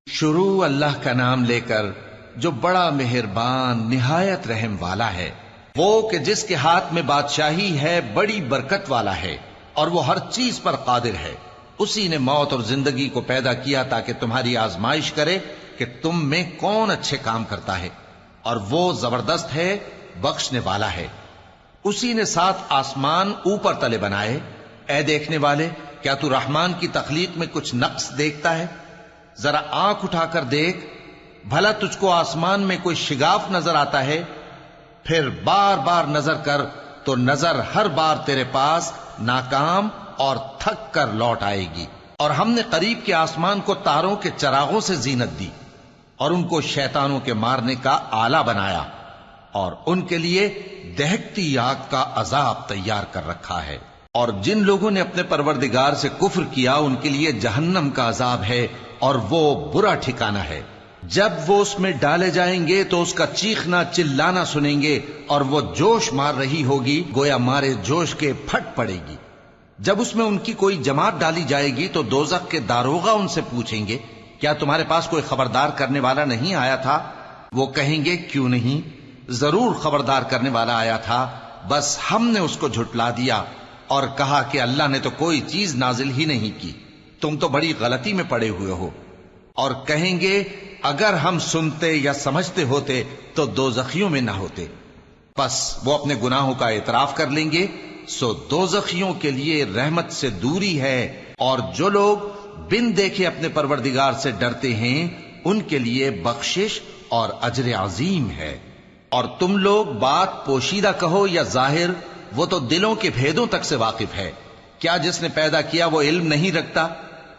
شروع اللہ کا نام لے کر جو بڑا مہربان نہایت رحم والا ہے، وہ کہ جس کے ہاتھ میں بادشاہی ہے، بڑی برکت والا ہے اور وہ ہر چیز پر قادر ہے۔ اسی نے موت اور زندگی کو پیدا کیا تاکہ تمہاری آزمائش کرے کہ تم میں کون اچھے کام کرتا ہے، اور وہ زبردست ہے، بخشنے والا ہے۔ اسی نے 7 آسمان اوپر تلے بنائے۔ اے دیکھنے والے، کیا تو رحمان کی تخلیق میں کچھ نقص دیکھتا ہے؟ ذرا آنکھ اٹھا کر دیکھ، بھلا تجھ کو آسمان میں کوئی شگاف نظر آتا ہے؟ پھر بار بار نظر کر تو نظر ہر بار تیرے پاس ناکام اور تھک کر لوٹ آئے گی۔ اور ہم نے قریب کے آسمان کو تاروں کے چراغوں سے زینت دی اور ان کو شیطانوں کے مارنے کا آلہ بنایا، اور ان کے لیے دہکتی آگ کا عذاب تیار کر رکھا ہے۔ اور جن لوگوں نے اپنے پروردگار سے کفر کیا ان کے لیے جہنم کا عذاب ہے، اور وہ برا ٹھکانہ ہے۔ جب وہ اس میں ڈالے جائیں گے تو اس کا چیخنا چلانا سنیں گے، اور وہ جوش مار رہی ہوگی گویا مارے جوش کے پھٹ پڑے گی۔ جب اس میں ان کی کوئی جماعت ڈالی جائے گی تو دوزخ کے داروغہ ان سے پوچھیں گے، کیا تمہارے پاس کوئی خبردار کرنے والا نہیں آیا تھا؟ وہ کہیں گے، کیوں نہیں، ضرور خبردار کرنے والا آیا تھا، بس ہم نے اس کو جھٹلا دیا اور کہا کہ اللہ نے تو کوئی چیز نازل ہی نہیں کی، تم تو بڑی غلطی میں پڑے ہوئے ہو۔ اور کہیں گے، اگر ہم سنتے یا سمجھتے ہوتے تو دوزخیوں میں نہ ہوتے۔ پس وہ اپنے گناہوں کا اعتراف کر لیں گے، سو دوزخیوں کے لیے رحمت سے دوری ہے، اور جو لوگ بن دیکھے اپنے پروردگار سے ڈرتے ہیں ان کے لیے بخشش اور اجر عظیم ہے۔ اور تم لوگ بات پوشیدہ کہو یا ظاہر، وہ تو دلوں کے بھیدوں تک سے واقف ہے۔ کیا جس نے پیدا کیا وہ علم نہیں رکھتا؟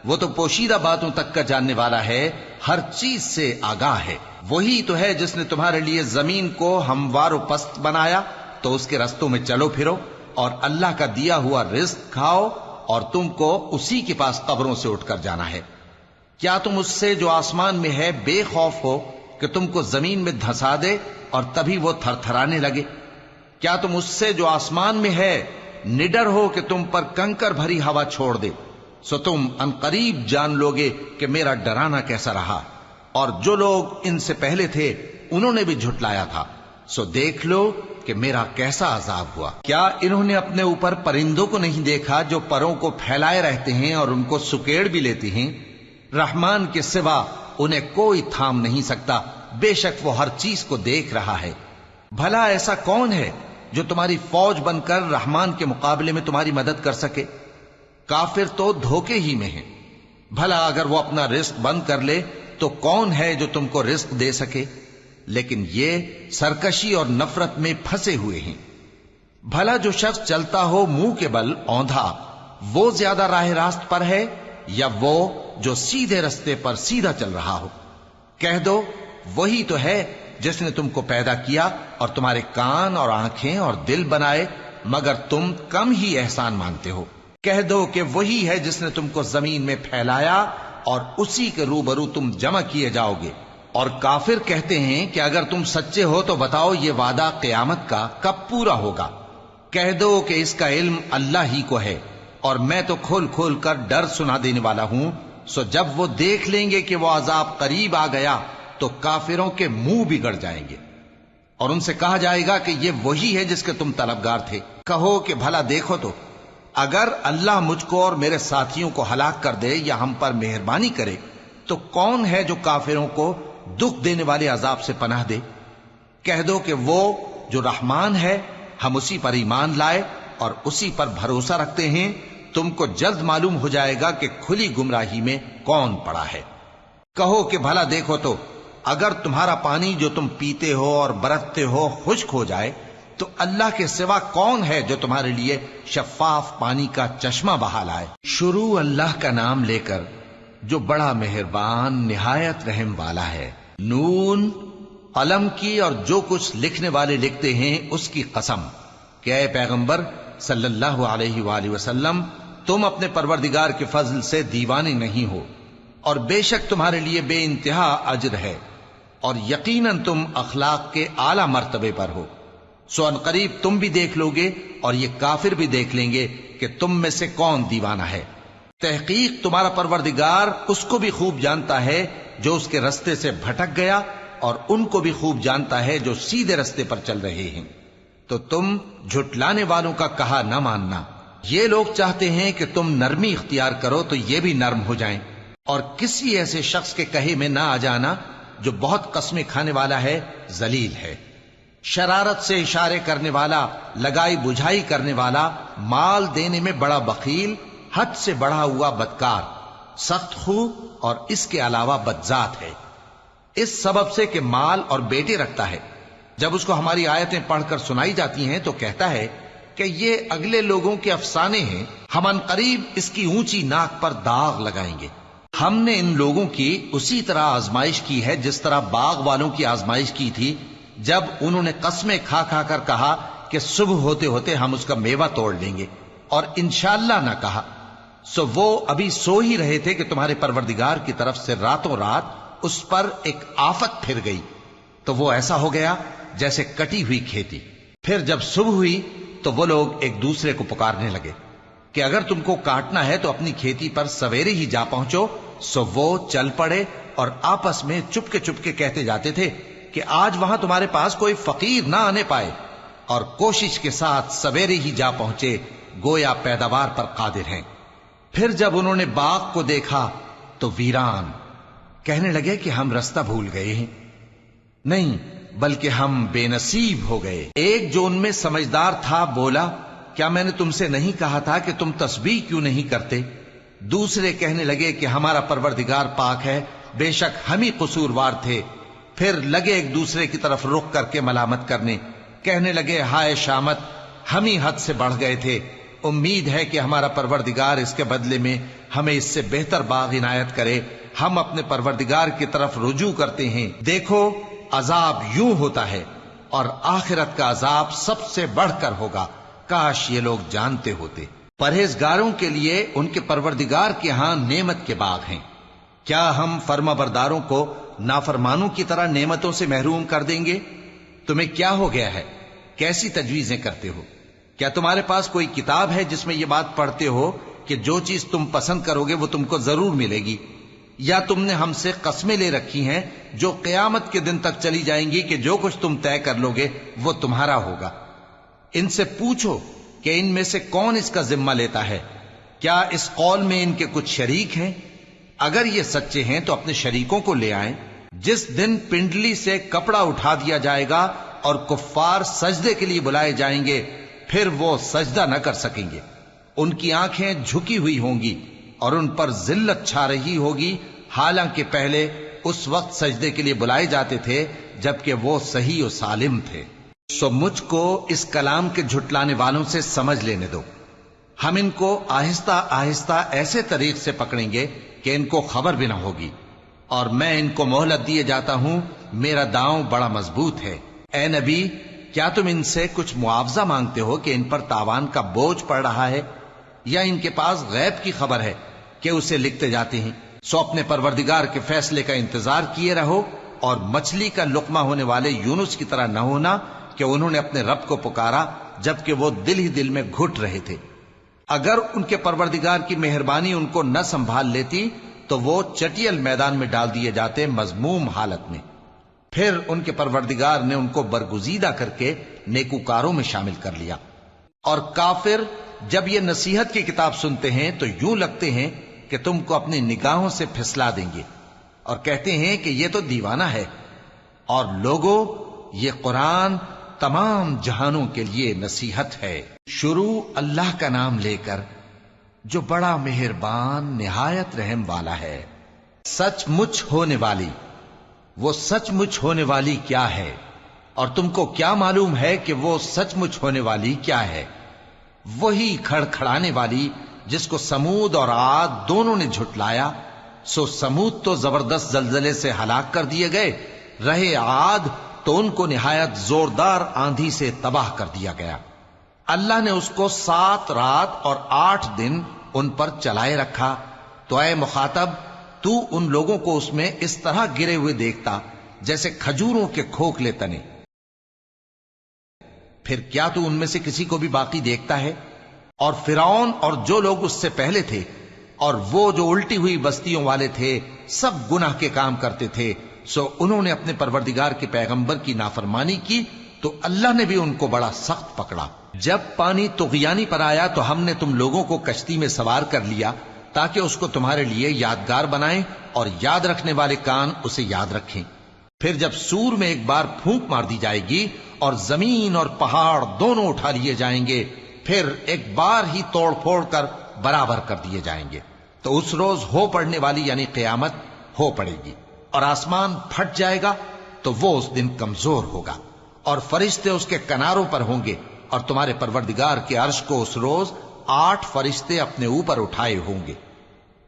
وہ تو پوشیدہ باتوں تک کا جاننے والا ہے، ہر چیز سے آگاہ ہے۔ وہی تو ہے جس نے تمہارے لیے زمین کو ہموار و پست بنایا، تو اس کے رستوں میں چلو پھرو، اور اللہ کا دیا ہوا رزق کھاؤ، اور تم کو اسی کے پاس قبروں سے اٹھ کر جانا ہے۔ کیا تم اس سے جو آسمان میں ہے بے خوف ہو کہ تم کو زمین میں دھسا دے اور تبھی وہ تھر تھرانے لگے؟ کیا تم اس سے جو آسمان میں ہے نڈر ہو کہ تم پر کنکر بھری ہوا چھوڑ دے؟ سو تم عنقریب جان لوگے کہ میرا ڈرانا کیسا رہا۔ اور جو لوگ ان سے پہلے تھے انہوں نے بھی جھٹلایا تھا، سو دیکھ لو کہ میرا کیسا عذاب ہوا۔ کیا انہوں نے اپنے اوپر پرندوں کو نہیں دیکھا جو پروں کو پھیلائے رہتے ہیں اور ان کو سکیڑ بھی لیتے ہیں؟ رحمان کے سوا انہیں کوئی تھام نہیں سکتا، بے شک وہ ہر چیز کو دیکھ رہا ہے۔ بھلا ایسا کون ہے جو تمہاری فوج بن کر رحمان کے مقابلے میں تمہاری مدد کر سکے؟ کافر تو دھوکے ہی میں ہیں۔ بھلا اگر وہ اپنا رزق بند کر لے تو کون ہے جو تم کو رزق دے سکے؟ لیکن یہ سرکشی اور نفرت میں پھنسے ہوئے ہیں۔ بھلا جو شخص چلتا ہو منہ کے بل اوندھا، وہ زیادہ راہ راست پر ہے یا وہ جو سیدھے رستے پر سیدھا چل رہا ہو؟ کہہ دو، وہی تو ہے جس نے تم کو پیدا کیا اور تمہارے کان اور آنکھیں اور دل بنائے، مگر تم کم ہی احسان مانتے ہو۔ کہہ دو کہ وہی ہے جس نے تم کو زمین میں پھیلایا اور اسی کے روبرو تم جمع کیے جاؤ گے۔ اور کافر کہتے ہیں کہ اگر تم سچے ہو تو بتاؤ یہ وعدہ قیامت کا کب پورا ہوگا؟ کہہ دو کہ اس کا علم اللہ ہی کو ہے، اور میں تو کھول کھول کر ڈر سنا دینے والا ہوں۔ سو جب وہ دیکھ لیں گے کہ وہ عذاب قریب آ گیا تو کافروں کے منہ بگڑ جائیں گے، اور ان سے کہا جائے گا کہ یہ وہی ہے جس کے تم طلبگار تھے۔ کہو کہ بھلا دیکھو تو، اگر اللہ مجھ کو اور میرے ساتھیوں کو ہلاک کر دے یا ہم پر مہربانی کرے تو کون ہے جو کافروں کو دکھ دینے والے عذاب سے پناہ دے؟ کہہ دو کہ وہ جو رحمان ہے، ہم اسی پر ایمان لائے اور اسی پر بھروسہ رکھتے ہیں۔ تم کو جلد معلوم ہو جائے گا کہ کھلی گمراہی میں کون پڑا ہے۔ کہو کہ بھلا دیکھو تو، اگر تمہارا پانی جو تم پیتے ہو اور برتتے ہو خشک ہو جائے تو اللہ کے سوا کون ہے جو تمہارے لیے شفاف پانی کا چشمہ بہا لائے؟ شروع اللہ کا نام لے کر جو بڑا مہربان نہایت رحم والا ہے۔ نون، قلم کی اور جو کچھ لکھنے والے لکھتے ہیں اس کی قسم کہ اے پیغمبر صلی اللہ علیہ وآلہ وسلم، تم اپنے پروردگار کے فضل سے دیوانے نہیں ہو، اور بے شک تمہارے لیے بے انتہا اجر ہے، اور یقیناً تم اخلاق کے اعلی مرتبے پر ہو۔ سو ان قریب تم بھی دیکھ لو گے اور یہ کافر بھی دیکھ لیں گے کہ تم میں سے کون دیوانہ ہے۔ تحقیق تمہارا پروردگار اس کو بھی خوب جانتا ہے جو اس کے رستے سے بھٹک گیا اور ان کو بھی خوب جانتا ہے جو سیدھے رستے پر چل رہے ہیں۔ تو تم جھٹلانے والوں کا کہا نہ ماننا۔ یہ لوگ چاہتے ہیں کہ تم نرمی اختیار کرو تو یہ بھی نرم ہو جائیں، اور کسی ایسے شخص کے کہے میں نہ آ جانا جو بہت قسمیں کھانے والا ہے، ذلیل ہے، شرارت سے اشارے کرنے والا، لگائی بجھائی کرنے والا، مال دینے میں بڑا بخیل، حد سے بڑھا ہوا بدکار، سخت خو اور اس کے علاوہ بدذات ہے۔ اس سبب سے کہ مال اور بیٹے رکھتا ہے، جب اس کو ہماری آیتیں پڑھ کر سنائی جاتی ہیں تو کہتا ہے کہ یہ اگلے لوگوں کے افسانے ہیں، ہم ان قریب اس کی اونچی ناک پر داغ لگائیں گے۔ ہم نے ان لوگوں کی اسی طرح آزمائش کی ہے جس طرح باغ والوں کی آزمائش کی تھی، جب انہوں نے قسمیں کھا کھا کر کہا کہ صبح ہوتے ہوتے ہم اس کا میوہ توڑ لیں گے، اور انشاءاللہ نہ کہا، سو وہ ابھی سو ہی رہے تھے کہ تمہارے پروردگار کی طرف سے راتوں رات اس پر ایک آفت پھر گئی، تو وہ ایسا ہو گیا جیسے کٹی ہوئی کھیتی۔ پھر جب صبح ہوئی تو وہ لوگ ایک دوسرے کو پکارنے لگے کہ اگر تم کو کاٹنا ہے تو اپنی کھیتی پر سویرے ہی جا پہنچو۔ سو وہ چل پڑے اور آپس میں چپ کے کہتے جاتے تھے کہ آج وہاں تمہارے پاس کوئی فقیر نہ آنے پائے، اور کوشش کے ساتھ سویرے ہی جا پہنچے، گویا پیداوار پر قادر ہیں۔ پھر جب انہوں نے باغ کو دیکھا تو ویران، کہنے لگے کہ ہم رستہ بھول گئے ہیں، نہیں بلکہ ہم بے نصیب ہو گئے۔ ایک جو ان میں سمجھدار تھا بولا، کیا میں نے تم سے نہیں کہا تھا کہ تم تسبیح کیوں نہیں کرتے؟ دوسرے کہنے لگے کہ ہمارا پروردگار پاک ہے، بے شک ہم ہی قصوروار تھے۔ پھر لگے ایک دوسرے کی طرف رخ کر کے ملامت کرنے، کہنے لگے ہائے شامت، ہم ہی حد سے بڑھ گئے تھے، امید ہے کہ ہمارا پروردگار اس کے بدلے میں ہمیں اس سے بہتر باغ عنایت کرے۔ ہم اپنے پروردگار کی طرف رجوع کرتے ہیں، دیکھو عذاب یوں ہوتا ہے، اور آخرت کا عذاب سب سے بڑھ کر ہوگا، کاش یہ لوگ جانتے ہوتے۔ پرہیزگاروں کے لیے ان کے پروردگار کے ہاں نعمت کے باغ ہیں۔ کیا ہم فرما برداروں کو نافرمانوں کی طرح نعمتوں سے محروم کر دیں گے؟ تمہیں کیا ہو گیا ہے؟ کیسی تجویزیں کرتے ہو؟ کیا تمہارے پاس کوئی کتاب ہے جس میں یہ بات پڑھتے ہو کہ جو چیز تم پسند کرو گے وہ تم کو ضرور ملے گی؟ یا تم نے ہم سے قسمیں لے رکھی ہیں جو قیامت کے دن تک چلی جائیں گی کہ جو کچھ تم طے کر لو گے وہ تمہارا ہوگا؟ ان سے پوچھو کہ ان میں سے کون اس کا ذمہ لیتا ہے؟ کیا اس قول میں ان کے کچھ شریک ہیں؟ اگر یہ سچے ہیں تو اپنے شریکوں کو لے آئیں۔ جس دن پنڈلی سے کپڑا اٹھا دیا جائے گا اور کفار سجدے کے لیے بلائے جائیں گے، پھر وہ سجدہ نہ کر سکیں گے، ان کی آنکھیں جھکی ہوئی ہوں گی اور ان پر ذلت چھا رہی ہوگی، حالانکہ پہلے اس وقت سجدے کے لیے بلائے جاتے تھے جبکہ وہ صحیح و سالم تھے۔ سو مجھ کو اس کلام کے جھٹلانے والوں سے سمجھ لینے دو، ہم ان کو آہستہ آہستہ ایسے طریق سے پکڑیں گے کہ ان کو خبر بھی نہ ہوگی، اور میں ان کو مہلت دیے جاتا ہوں، میرا داؤں بڑا مضبوط ہے۔ اے نبی، کیا تم ان سے کچھ معاوضہ مانگتے ہو کہ ان پر تاوان کا بوجھ پڑ رہا ہے، یا ان کے پاس غیب کی خبر ہے کہ اسے لکھتے جاتے ہیں؟ سو اپنے پروردگار کے فیصلے کا انتظار کیے رہو، اور مچھلی کا لقمہ ہونے والے یونس کی طرح نہ ہونا کہ انہوں نے اپنے رب کو پکارا جبکہ وہ دل ہی دل میں گھٹ رہے تھے۔ اگر ان کے پروردگار کی مہربانی ان کو نہ سنبھال لیتی تو وہ چٹیل میدان میں ڈال دیے جاتے مذموم حالت میں۔ پھر ان کے پروردگار نے ان کو برگزیدہ کر کے نیکوکاروں میں شامل کر لیا۔ اور کافر جب یہ نصیحت کی کتاب سنتے ہیں تو یوں لگتے ہیں کہ تم کو اپنی نگاہوں سے پھسلا دیں گے، اور کہتے ہیں کہ یہ تو دیوانہ ہے۔ اور لوگوں، یہ قرآن تمام جہانوں کے لیے نصیحت ہے۔ شروع اللہ کا نام لے کر جو بڑا مہربان نہایت رحم والا ہے۔ سچ مچ ہونے والی، وہ سچ مچ ہونے والی کیا ہے؟ اور تم کو کیا معلوم ہے کہ وہ سچ مچ ہونے والی کیا ہے؟ وہی کھڑکھڑانے والی جس کو سمود اور عاد دونوں نے جھٹلایا۔ سو سمود تو زبردست زلزلے سے ہلاک کر دیے گئے، رہے عاد تو ان کو نہایت زوردار آندھی سے تباہ کر دیا گیا۔ اللہ نے اس کو 7 رات اور 8 دن ان پر چلائے رکھا، تو اے مخاطب، تو ان لوگوں کو اس میں اس طرح گرے ہوئے دیکھتا جیسے کھجوروں کے کھوکھلے تنے۔ پھر کیا تو ان میں سے کسی کو بھی باقی دیکھتا ہے؟ اور فرعون اور جو لوگ اس سے پہلے تھے اور وہ جو الٹی ہوئی بستیوں والے تھے سب گناہ کے کام کرتے تھے، سو انہوں نے اپنے پروردگار کے پیغمبر کی نافرمانی کی تو اللہ نے بھی ان کو بڑا سخت پکڑا۔ جب پانی طغیانی پر آیا تو ہم نے تم لوگوں کو کشتی میں سوار کر لیا تاکہ اس کو تمہارے لیے یادگار بنائیں اور یاد رکھنے والے کان اسے یاد رکھیں۔ پھر جب سور میں ایک بار پھونک مار دی جائے گی اور زمین اور پہاڑ دونوں اٹھا لیے جائیں گے، پھر ایک بار ہی توڑ پھوڑ کر برابر کر دیے جائیں گے، تو اس روز ہو پڑنے والی یعنی قیامت ہو پڑے گی، اور آسمان پھٹ جائے گا تو وہ اس دن کمزور ہوگا، اور فرشتے اس کے کناروں پر ہوں گے، اور تمہارے پروردگار کے عرش کو اس روز 8 فرشتے اپنے اوپر اٹھائے ہوں گے۔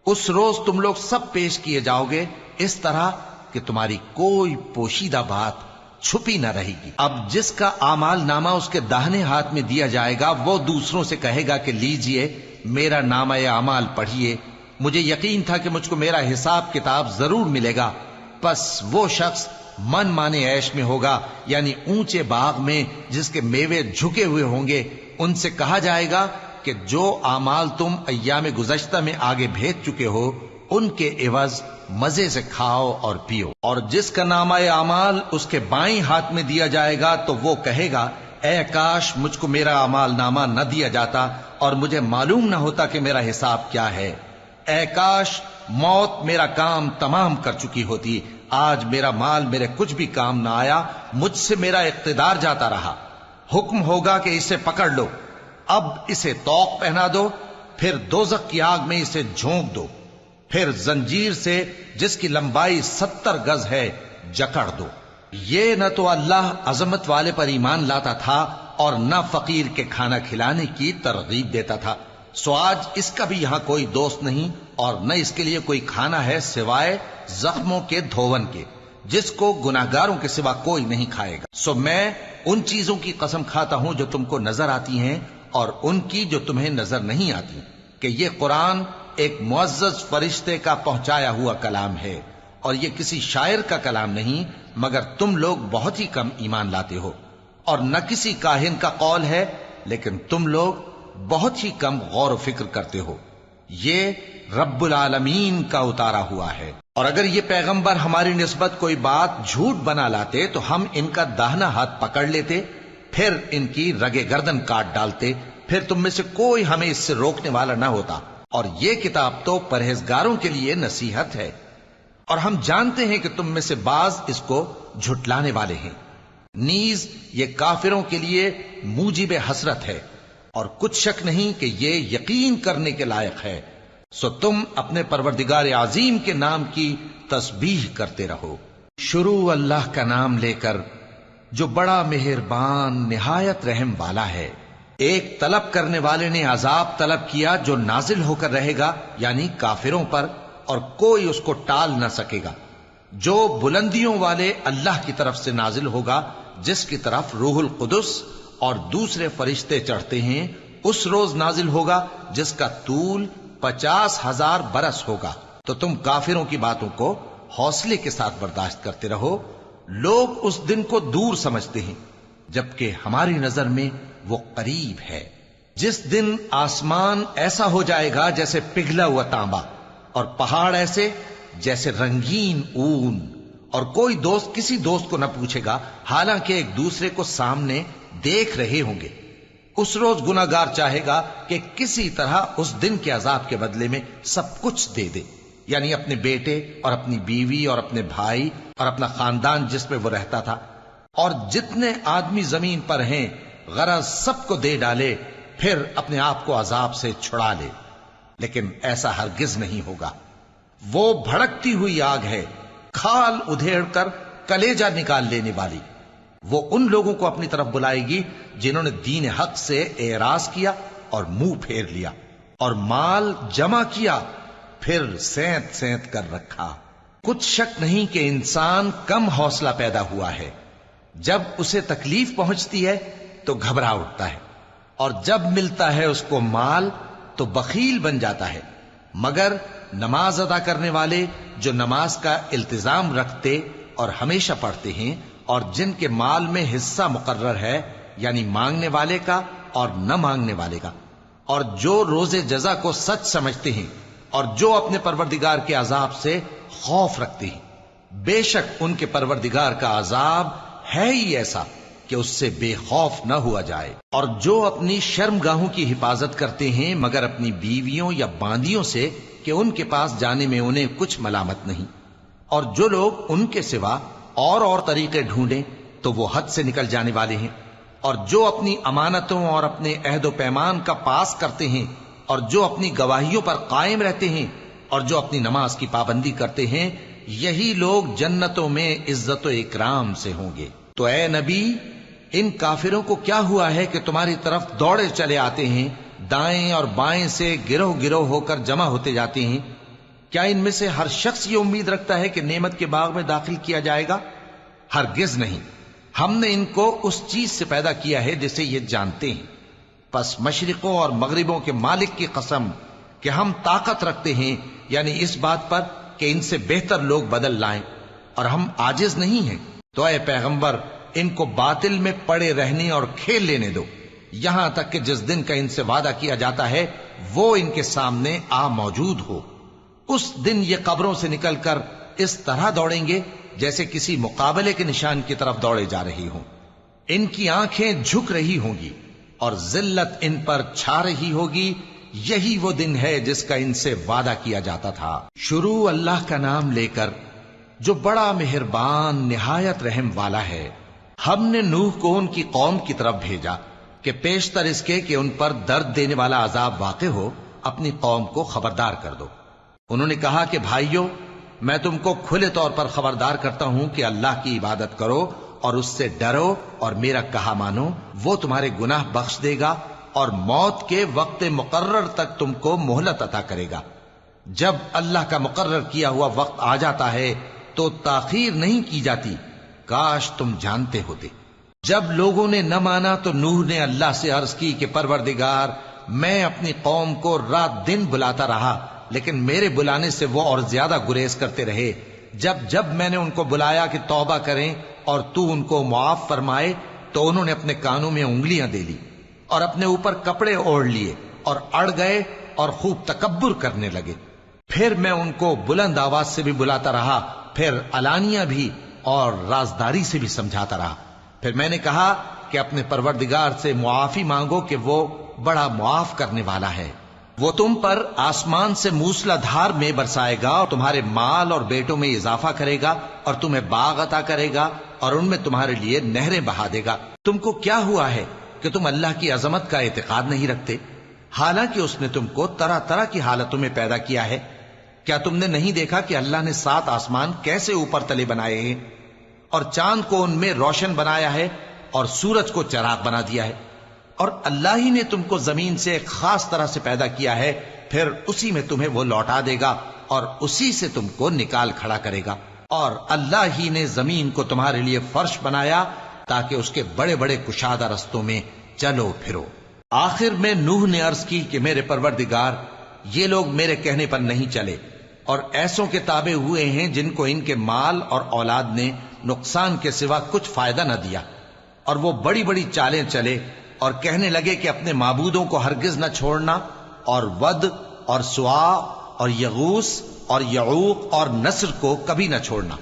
اس روز تم لوگ سب پیش کیے جاؤ گے اس طرح کہ تمہاری کوئی پوشیدہ بات چھپی نہ رہے گی۔ اب جس کا اعمال نامہ اس کے داہنے ہاتھ میں دیا جائے گا وہ دوسروں سے کہے گا کہ لیجئے میرا نامہ اعمال پڑھیے، مجھے یقین تھا کہ مجھ کو میرا حساب کتاب ضرور ملے گا۔ پس وہ شخص من مانے عیش میں ہوگا، یعنی اونچے باغ میں جس کے میوے جھکے ہوئے ہوں گے۔ ان سے کہا جائے گا کہ جو اعمال تم ایام گزشتہ میں آگے بھیج چکے ہو ان کے عوض مزے سے کھاؤ اور پیو۔ اور جس کا نامہ اعمال اس کے بائیں ہاتھ میں دیا جائے گا تو وہ کہے گا اے کاش مجھ کو میرا اعمال نامہ نہ دیا جاتا اور مجھے معلوم نہ ہوتا کہ میرا حساب کیا ہے۔ اے کاش موت میرا کام تمام کر چکی ہوتی، آج میرا مال میرے کچھ بھی کام نہ آیا، مجھ سے میرا اقتدار جاتا رہا۔ حکم ہوگا کہ اسے پکڑ لو، اب اسے طوق پہنا دو، پھر دوزخ کی آگ میں اسے جھونک دو، پھر زنجیر سے جس کی لمبائی 70 گز ہے جکڑ دو۔ یہ نہ تو اللہ عظمت والے پر ایمان لاتا تھا اور نہ فقیر کے کھانا کھلانے کی ترغیب دیتا تھا، سو آج اس کا بھی یہاں کوئی دوست نہیں اور نہ اس کے لیے کوئی کھانا ہے سوائے زخموں کے دھون کے، جس کو گناہگاروں کے سوا کوئی نہیں کھائے گا۔ سو میں ان چیزوں کی قسم کھاتا ہوں جو تم کو نظر آتی ہیں اور ان کی جو تمہیں نظر نہیں آتی، کہ یہ قرآن ایک معزز فرشتے کا پہنچایا ہوا کلام ہے اور یہ کسی شاعر کا کلام نہیں، مگر تم لوگ بہت ہی کم ایمان لاتے ہو، اور نہ کسی کاہن کا قول ہے لیکن تم لوگ بہت ہی کم غور و فکر کرتے ہو۔ یہ رب العالمین کا اتارا ہوا ہے، اور اگر یہ پیغمبر ہماری نسبت کوئی بات جھوٹ بنا لاتے تو ہم ان کا داہنا ہاتھ پکڑ لیتے، پھر ان کی رگے گردن کاٹ ڈالتے، پھر تم میں سے کوئی ہمیں اس سے روکنے والا نہ ہوتا۔ اور یہ کتاب تو پرہیزگاروں کے لیے نصیحت ہے، اور ہم جانتے ہیں کہ تم میں سے بعض اس کو جھٹلانے والے ہیں، نیز یہ کافروں کے لیے موجب حسرت ہے، اور کچھ شک نہیں کہ یہ یقین کرنے کے لائق ہے۔ سو تم اپنے پروردگار عظیم کے نام کی تسبیح کرتے رہو۔ شروع اللہ کا نام لے کر جو بڑا مہربان نہایت رحم والا ہے۔ ایک طلب کرنے والے نے عذاب طلب کیا جو نازل ہو کر رہے گا، یعنی کافروں پر، اور کوئی اس کو ٹال نہ سکے گا۔ جو بلندیوں والے اللہ کی طرف سے نازل ہوگا، جس کی طرف روح القدس اور دوسرے فرشتے چڑھتے ہیں، اس روز نازل ہوگا جس کا طول 50,000 برس ہوگا۔ تو تم کافروں کی باتوں کو حوصلے کے ساتھ برداشت کرتے رہو۔ لوگ اس دن کو دور سمجھتے ہیں جبکہ ہماری نظر میں وہ قریب ہے۔ جس دن آسمان ایسا ہو جائے گا جیسے پگھلا ہوا تانبا، اور پہاڑ ایسے جیسے رنگین اون، اور کوئی دوست کسی دوست کو نہ پوچھے گا، حالانکہ ایک دوسرے کو سامنے دیکھ رہے ہوں گے۔ اس روز گناہگار چاہے گا کہ کسی طرح اس دن کے عذاب کے بدلے میں سب کچھ دے دے، یعنی اپنے بیٹے اور اپنی بیوی اور اپنے بھائی اور اپنا خاندان جس میں وہ رہتا تھا، اور جتنے آدمی زمین پر ہیں غرض سب کو دے ڈالے، پھر اپنے آپ کو عذاب سے چھڑا لے۔ لیکن ایسا ہرگز نہیں ہوگا۔ وہ بھڑکتی ہوئی آگ ہے، کھال ادھیڑ کر کلیجہ نکال لینے والی۔ وہ ان لوگوں کو اپنی طرف بلائے گی جنہوں نے دین حق سے اعراض کیا اور منہ پھیر لیا، اور مال جمع کیا پھر سینت سینت کر رکھا۔ کچھ شک نہیں کہ انسان کم حوصلہ پیدا ہوا ہے، جب اسے تکلیف پہنچتی ہے تو گھبرا اٹھتا ہے، اور جب ملتا ہے اس کو مال تو بخیل بن جاتا ہے۔ مگر نماز ادا کرنے والے جو نماز کا التزام رکھتے اور ہمیشہ پڑھتے ہیں، اور جن کے مال میں حصہ مقرر ہے، یعنی مانگنے والے کا اور نہ مانگنے والے کا، اور جو روز جزا کو سچ سمجھتے ہیں اور جو اپنے پروردگار کے عذاب سے خوف رکھتے ہیں، بے شک ان کے پروردگار کا عذاب ہے ہی ایسا کہ اس سے بے خوف نہ ہوا جائے۔ اور جو اپنی شرمگاہوں کی حفاظت کرتے ہیں مگر اپنی بیویوں یا باندیوں سے کہ ان کے پاس جانے میں انہیں کچھ ملامت نہیں، اور جو لوگ ان کے سوا اور طریقے ڈھونڈیں تو وہ حد سے نکل جانے والے ہیں، اور جو اپنی امانتوں اور اپنے عہد و پیمان کا پاس کرتے ہیں، اور جو اپنی گواہیوں پر قائم رہتے ہیں، اور جو اپنی نماز کی پابندی کرتے ہیں، یہی لوگ جنتوں میں عزت و اکرام سے ہوں گے۔ تو اے نبی، ان کافروں کو کیا ہوا ہے کہ تمہاری طرف دوڑے چلے آتے ہیں، دائیں اور بائیں سے گروہ گروہ ہو کر جمع ہوتے جاتے ہیں؟ کیا ان میں سے ہر شخص یہ امید رکھتا ہے کہ نعمت کے باغ میں داخل کیا جائے گا؟ ہرگز نہیں۔ ہم نے ان کو اس چیز سے پیدا کیا ہے جسے یہ جانتے ہیں، پس مشرقوں اور مغربوں کے مالک کی قسم کہ ہم طاقت رکھتے ہیں، یعنی اس بات پر کہ ان سے بہتر لوگ بدل لائیں، اور ہم عاجز نہیں ہیں۔ تو اے پیغمبر، ان کو باطل میں پڑے رہنے اور کھیل لینے دو، یہاں تک کہ جس دن کا ان سے وعدہ کیا جاتا ہے وہ ان کے سامنے آ موجود ہو۔ اس دن یہ قبروں سے نکل کر اس طرح دوڑیں گے جیسے کسی مقابلے کے نشان کی طرف دوڑے جا رہی ہوں۔ ان کی آنکھیں جھک رہی ہوں گی اور ذلت ان پر چھا رہی ہوگی۔ یہی وہ دن ہے جس کا ان سے وعدہ کیا جاتا تھا۔ شروع اللہ کا نام لے کر جو بڑا مہربان نہایت رحم والا ہے۔ ہم نے نوح کو ان کی قوم کی طرف بھیجا کہ پیشتر اس کے کہ ان پر درد دینے والا عذاب واقع ہو، اپنی قوم کو خبردار کر دو۔ انہوں نے کہا کہ بھائیو، میں تم کو کھلے طور پر خبردار کرتا ہوں کہ اللہ کی عبادت کرو اور اس سے ڈرو اور میرا کہا مانو، وہ تمہارے گناہ بخش دے گا اور موت کے وقت مقرر تک تم کو مہلت عطا کرے گا۔ جب اللہ کا مقرر کیا ہوا وقت آ جاتا ہے تو تاخیر نہیں کی جاتی، کاش تم جانتے ہوتے۔ جب لوگوں نے نہ مانا تو نوح نے اللہ سے عرض کی کہ پروردگار، میں اپنی قوم کو رات دن بلاتا رہا لیکن میرے بلانے سے وہ اور زیادہ گریز کرتے رہے۔ جب میں نے ان کو بلایا کہ توبہ کریں اور تو ان کو معاف فرمائے تو انہوں نے اپنے کانوں میں انگلیاں دے لی اور اپنے اوپر کپڑے اوڑھ لیے اور اڑ گئے اور خوب تکبر کرنے لگے۔ پھر میں ان کو بلند آواز سے بھی بلاتا رہا، پھر علانیہ بھی اور رازداری سے بھی سمجھاتا رہا۔ پھر میں نے کہا کہ اپنے پروردگار سے معافی مانگو کہ وہ بڑا معاف کرنے والا ہے۔ وہ تم پر آسمان سے موسلا دھار میں برسائے گا اور تمہارے مال اور بیٹوں میں اضافہ کرے گا اور تمہیں باغ عطا کرے گا اور ان میں تمہارے لیے نہریں بہا دے گا۔ تم کو کیا ہوا ہے کہ تم اللہ کی عظمت کا اعتقاد نہیں رکھتے، حالانکہ اس نے تم کو طرح طرح کی حالتوں میں پیدا کیا ہے؟ کیا تم نے نہیں دیکھا کہ اللہ نے 7 آسمان کیسے اوپر تلے بنائے ہیں اور چاند کو ان میں روشن بنایا ہے اور سورج کو چراغ بنا دیا ہے؟ اور اللہ ہی نے تم کو زمین سے ایک خاص طرح سے پیدا کیا ہے، پھر اسی میں تمہیں وہ لوٹا دے گا اور اسی سے تم کو نکال کھڑا کرے گا۔ اور اللہ ہی نے زمین کو تمہارے لیے فرش بنایا تاکہ اس کے بڑے بڑے کشادہ رستوں میں چلو پھرو۔ آخر میں نوح نے عرض کی کہ میرے پروردگار، یہ لوگ میرے کہنے پر نہیں چلے اور ایسوں کے تابع ہوئے ہیں جن کو ان کے مال اور اولاد نے نقصان کے سوا کچھ فائدہ نہ دیا، اور وہ بڑی بڑی چالیں چلے اور کہنے لگے کہ اپنے معبودوں کو ہرگز نہ چھوڑنا، اور ود اور سوا اور یغوث اور یعوق اور نصر کو کبھی نہ چھوڑنا۔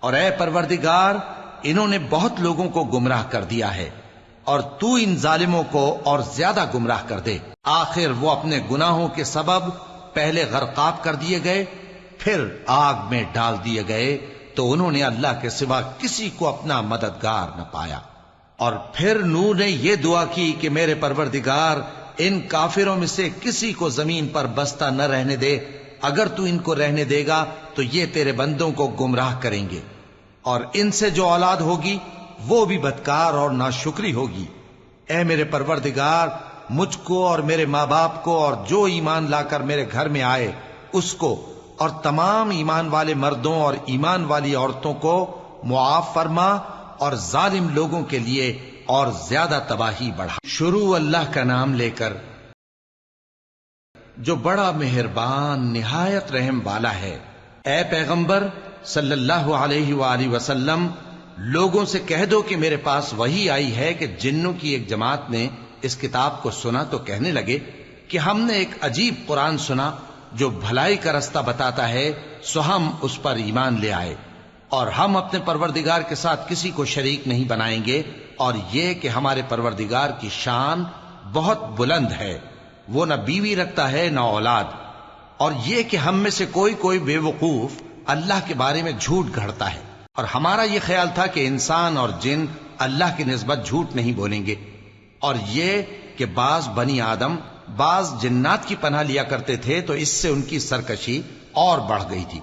اور اے پروردگار، انہوں نے بہت لوگوں کو گمراہ کر دیا ہے، اور تو ان ظالموں کو اور زیادہ گمراہ کر دے۔ آخر وہ اپنے گناہوں کے سبب پہلے غرقاب کر دیے گئے، پھر آگ میں ڈال دیے گئے، تو انہوں نے اللہ کے سوا کسی کو اپنا مددگار نہ پایا۔ اور پھر نوح نے یہ دعا کی کہ میرے پروردگار، ان کافروں میں سے کسی کو زمین پر بستہ نہ رہنے دے، اگر تو ان کو رہنے دے گا تو یہ تیرے بندوں کو گمراہ کریں گے، اور ان سے جو اولاد ہوگی وہ بھی بدکار اور ناشکری ہوگی۔ اے میرے پروردگار، مجھ کو اور میرے ماں باپ کو اور جو ایمان لا کر میرے گھر میں آئے اس کو اور تمام ایمان والے مردوں اور ایمان والی عورتوں کو معاف فرما، اور ظالم لوگوں کے لیے اور زیادہ تباہی بڑھا۔ شروع اللہ کا نام لے کر جو بڑا مہربان نہایت رحم والا ہے۔ اے پیغمبر صلی اللہ علیہ وآلہ وسلم، لوگوں سے کہہ دو کہ میرے پاس وحی آئی ہے کہ جنوں کی ایک جماعت نے اس کتاب کو سنا تو کہنے لگے کہ ہم نے ایک عجیب قرآن سنا، جو بھلائی کا رستہ بتاتا ہے سو ہم اس پر ایمان لے آئے، اور ہم اپنے پروردگار کے ساتھ کسی کو شریک نہیں بنائیں گے، اور یہ کہ ہمارے پروردگار کی شان بہت بلند ہے، وہ نہ بیوی رکھتا ہے نہ اولاد، اور یہ کہ ہم میں سے کوئی بے وقوف اللہ کے بارے میں جھوٹ گھڑتا ہے، اور ہمارا یہ خیال تھا کہ انسان اور جن اللہ کی نسبت جھوٹ نہیں بولیں گے، اور یہ کہ بعض بنی آدم بعض جنات کی پناہ لیا کرتے تھے تو اس سے ان کی سرکشی اور بڑھ گئی تھی،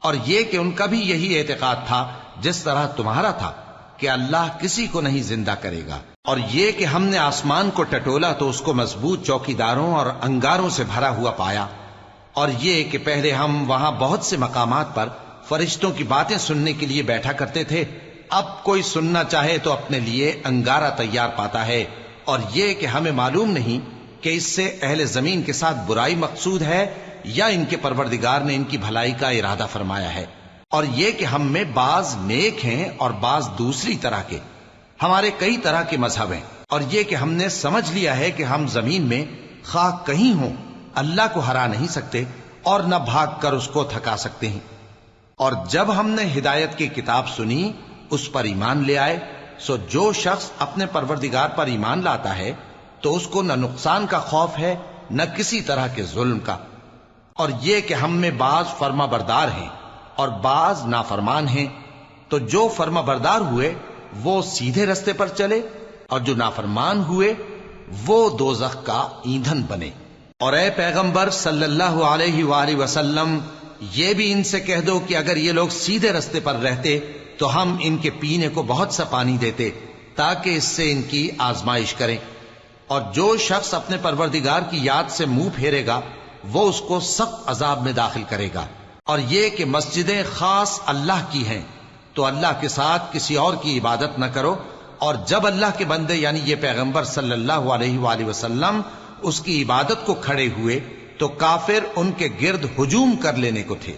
اور یہ کہ ان کا بھی یہی اعتقاد تھا جس طرح تمہارا تھا کہ اللہ کسی کو نہیں زندہ کرے گا، اور یہ کہ ہم نے آسمان کو ٹٹولا تو اس کو مضبوط چوکیداروں اور انگاروں سے بھرا ہوا پایا، اور یہ کہ پہلے ہم وہاں بہت سے مقامات پر فرشتوں کی باتیں سننے کے لیے بیٹھا کرتے تھے، اب کوئی سننا چاہے تو اپنے لیے انگارہ تیار پاتا ہے، اور یہ کہ ہمیں معلوم نہیں کہ اس سے اہل زمین کے ساتھ برائی مقصود ہے یا ان کے پروردگار نے ان کی بھلائی کا ارادہ فرمایا ہے، اور یہ کہ ہم میں بعض نیک ہیں اور بعض دوسری طرح کے، ہمارے کئی طرح کے مذہب ہیں، اور یہ کہ ہم نے سمجھ لیا ہے کہ ہم زمین میں خواہ کہیں ہوں اللہ کو ہرا نہیں سکتے اور نہ بھاگ کر اس کو تھکا سکتے ہیں، اور جب ہم نے ہدایت کی کتاب سنی اس پر ایمان لے آئے، سو جو شخص اپنے پروردگار پر ایمان لاتا ہے تو اس کو نہ نقصان کا خوف ہے نہ کسی طرح کے ظلم کا، اور یہ کہ ہم میں بعض فرما بردار ہیں اور بعض نافرمان ہیں، تو جو فرما بردار ہوئے وہ سیدھے رستے پر چلے، اور جو نافرمان ہوئے وہ دوزخ کا ایندھن بنے۔ اور اے پیغمبر صلی اللہ علیہ وآلہ وسلم، یہ بھی ان سے کہہ دو کہ اگر یہ لوگ سیدھے رستے پر رہتے تو ہم ان کے پینے کو بہت سا پانی دیتے تاکہ اس سے ان کی آزمائش کریں، اور جو شخص اپنے پروردگار کی یاد سے منہ پھیرے گا وہ اس کو سخت عذاب میں داخل کرے گا، اور یہ کہ مسجدیں خاص اللہ کی ہیں تو اللہ کے ساتھ کسی اور کی عبادت نہ کرو، اور جب اللہ کے بندے یعنی یہ پیغمبر صلی اللہ علیہ وآلہ وسلم اس کی عبادت کو کھڑے ہوئے تو کافر ان کے گرد ہجوم کر لینے کو تھے۔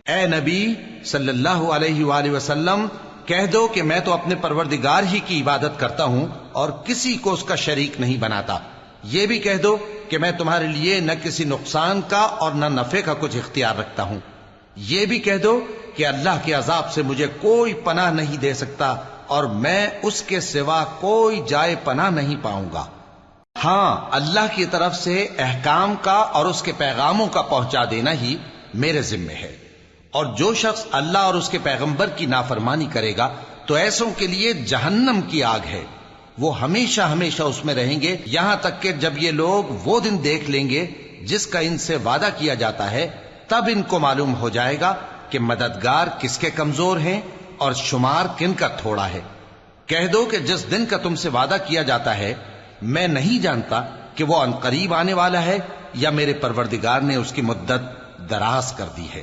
اے نبی صلی اللہ علیہ وآلہ وسلم، کہہ دو کہ میں تو اپنے پروردگار ہی کی عبادت کرتا ہوں اور کسی کو اس کا شریک نہیں بناتا، یہ بھی کہہ دو کہ میں تمہارے لیے نہ کسی نقصان کا اور نہ نفع کا کچھ اختیار رکھتا ہوں، یہ بھی کہہ دو کہ اللہ کے عذاب سے مجھے کوئی پناہ نہیں دے سکتا اور میں اس کے سوا کوئی جائے پناہ نہیں پاؤں گا، ہاں اللہ کی طرف سے احکام کا اور اس کے پیغاموں کا پہنچا دینا ہی میرے ذمہ ہے، اور جو شخص اللہ اور اس کے پیغمبر کی نافرمانی کرے گا تو ایسوں کے لیے جہنم کی آگ ہے، وہ ہمیشہ ہمیشہ اس میں رہیں گے، یہاں تک کہ جب یہ لوگ وہ دن دیکھ لیں گے جس کا ان سے وعدہ کیا جاتا ہے تب ان کو معلوم ہو جائے گا کہ مددگار کس کے کمزور ہیں اور شمار کن کا تھوڑا ہے۔ کہہ دو کہ جس دن کا تم سے وعدہ کیا جاتا ہے میں نہیں جانتا کہ وہ عنقریب آنے والا ہے یا میرے پروردگار نے اس کی مدت دراز کر دی ہے،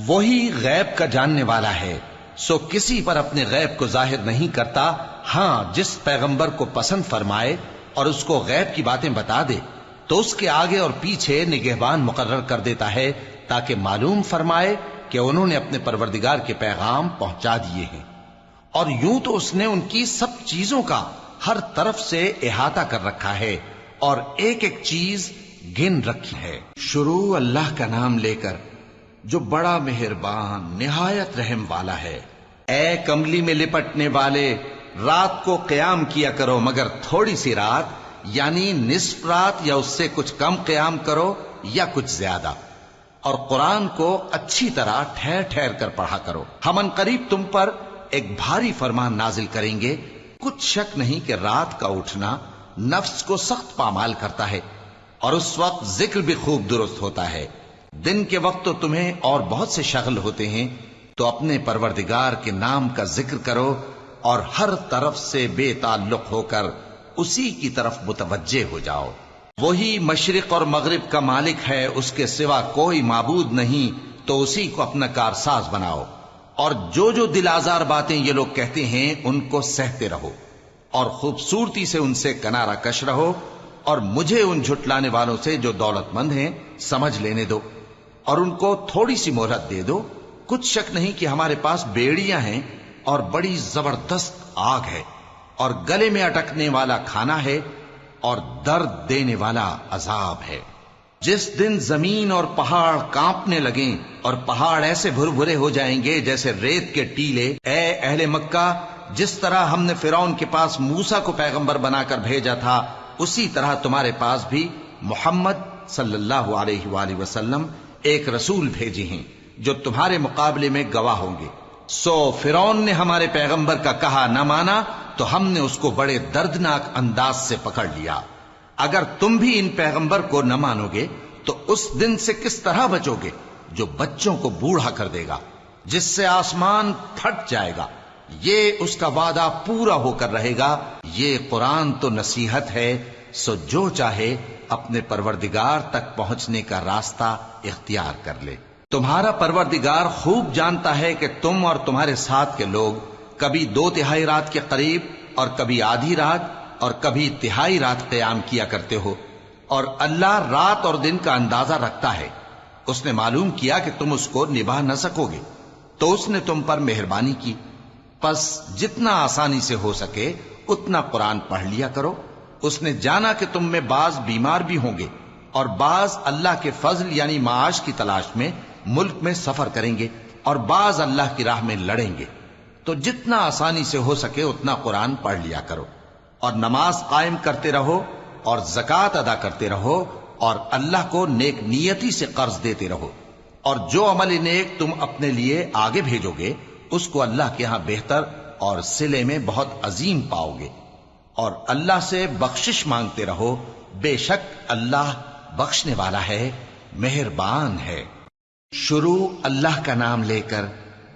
وہی غیب کا جاننے والا ہے، سو کسی پر اپنے غیب کو ظاہر نہیں کرتا، ہاں جس پیغمبر کو پسند فرمائے اور اس کو غیب کی باتیں بتا دے تو اس کے آگے اور پیچھے نگہبان مقرر کر دیتا ہے تاکہ معلوم فرمائے کہ انہوں نے اپنے پروردگار کے پیغام پہنچا دیے ہیں، اور یوں تو اس نے ان کی سب چیزوں کا ہر طرف سے احاطہ کر رکھا ہے اور ایک ایک چیز گن رکھی ہے۔ شروع اللہ کا نام لے کر جو بڑا مہربان نہایت رحم والا ہے۔ اے کملی میں لپٹنے والے، رات کو قیام کیا کرو مگر تھوڑی سی رات، یعنی نصف رات یا اس سے کچھ کم قیام کرو یا کچھ زیادہ، اور قرآن کو اچھی طرح ٹھہر ٹھہر کر پڑھا کرو، ہم ان قریب تم پر ایک بھاری فرمان نازل کریں گے۔ کچھ شک نہیں کہ رات کا اٹھنا نفس کو سخت پامال کرتا ہے اور اس وقت ذکر بھی خوب درست ہوتا ہے، دن کے وقت تو تمہیں اور بہت سے شغل ہوتے ہیں، تو اپنے پروردگار کے نام کا ذکر کرو اور ہر طرف سے بے تعلق ہو کر اسی کی طرف متوجہ ہو جاؤ۔ وہی مشرق اور مغرب کا مالک ہے، اس کے سوا کوئی معبود نہیں، تو اسی کو اپنا کارساز بناؤ، اور جو دل آزار باتیں یہ لوگ کہتے ہیں ان کو سہتے رہو اور خوبصورتی سے ان سے کنارہ کش رہو، اور مجھے ان جھٹلانے والوں سے جو دولت مند ہیں سمجھ لینے دو اور ان کو تھوڑی سی مہلت دے دو۔ کچھ شک نہیں کہ ہمارے پاس بیڑیاں ہیں اور بڑی زبردست آگ ہے، اور گلے میں اٹکنے والا کھانا ہے اور درد دینے والا عذاب ہے۔ جس دن زمین اور پہاڑ کانپنے لگیں اور پہاڑ ایسے بھربھرے ہو جائیں گے جیسے ریت کے ٹیلے، اے اہل مکہ، جس طرح ہم نے فرعون کے پاس موسیٰ کو پیغمبر بنا کر بھیجا تھا، اسی طرح تمہارے پاس بھی محمد صلی اللہ علیہ وآلہ وسلم ایک رسول بھیجے ہیں جو تمہارے مقابلے میں گواہ ہوں گے۔ سو فرعون نے ہمارے پیغمبر کا کہا نہ مانا تو ہم نے اس کو بڑے دردناک انداز سے پکڑ لیا۔ اگر تم بھی ان پیغمبر کو نہ مانو گے تو اس دن سے کس طرح بچو گے جو بچوں کو بوڑھا کر دے گا، جس سے آسمان پھٹ جائے گا۔ یہ اس کا وعدہ پورا ہو کر رہے گا۔ یہ قرآن تو نصیحت ہے، سو جو چاہے اپنے پروردگار تک پہنچنے کا راستہ اختیار کر لے۔ تمہارا پروردگار خوب جانتا ہے کہ تم اور تمہارے ساتھ کے لوگ کبھی 2/3 رات کے قریب اور کبھی آدھی رات اور کبھی تہائی رات قیام کیا کرتے ہو، اور اللہ رات اور دن کا اندازہ رکھتا ہے۔ اس نے معلوم کیا کہ تم اس کو نبھا نہ سکو گے تو اس نے تم پر مہربانی کی، پس جتنا آسانی سے ہو سکے اتنا قرآن پڑھ لیا کرو۔ اس نے جانا کہ تم میں بعض بیمار بھی ہوں گے اور بعض اللہ کے فضل یعنی معاش کی تلاش میں ملک میں سفر کریں گے اور بعض اللہ کی راہ میں لڑیں گے، تو جتنا آسانی سے ہو سکے اتنا قرآن پڑھ لیا کرو، اور نماز قائم کرتے رہو اور زکوٰۃ ادا کرتے رہو اور اللہ کو نیک نیتی سے قرض دیتے رہو، اور جو عمل نیک تم اپنے لیے آگے بھیجو گے اس کو اللہ کے ہاں بہتر اور صلے میں بہت عظیم پاؤ گے، اور اللہ سے بخشش مانگتے رہو، بے شک اللہ بخشنے والا ہے، مہربان ہے۔ شروع اللہ کا نام لے کر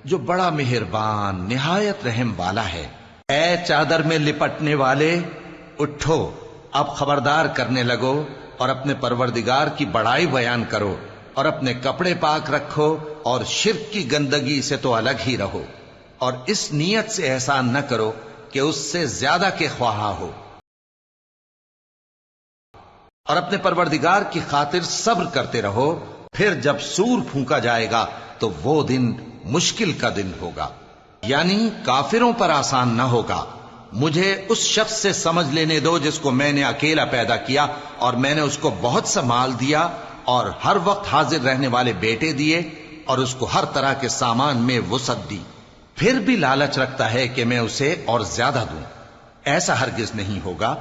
جو بڑا مہربان نہایت رحم والا ہے۔ اے چادر میں لپٹنے والے، اٹھو، اب خبردار کرنے لگو اور اپنے پروردگار کی بڑائی بیان کرو، اور اپنے کپڑے پاک رکھو اور شرک کی گندگی سے تو الگ ہی رہو، اور اس نیت سے احسان نہ کرو کہ اس سے زیادہ کے خواہاں ہو، اور اپنے پروردگار کی خاطر صبر کرتے رہو۔ پھر جب سور پھونکا جائے گا تو وہ دن مشکل کا دن ہوگا، یعنی کافروں پر آسان نہ ہوگا۔ مجھے اس شخص سے سمجھ لینے دو جس کو میں نے اکیلا پیدا کیا اور میں نے اس کو بہت سا مال دیا اور ہر وقت حاضر رہنے والے بیٹے دیے اور اس کو ہر طرح کے سامان میں وسعت دی، پھر بھی لالچ رکھتا ہے کہ میں اسے اور زیادہ دوں۔ ایسا ہرگز نہیں ہوگا،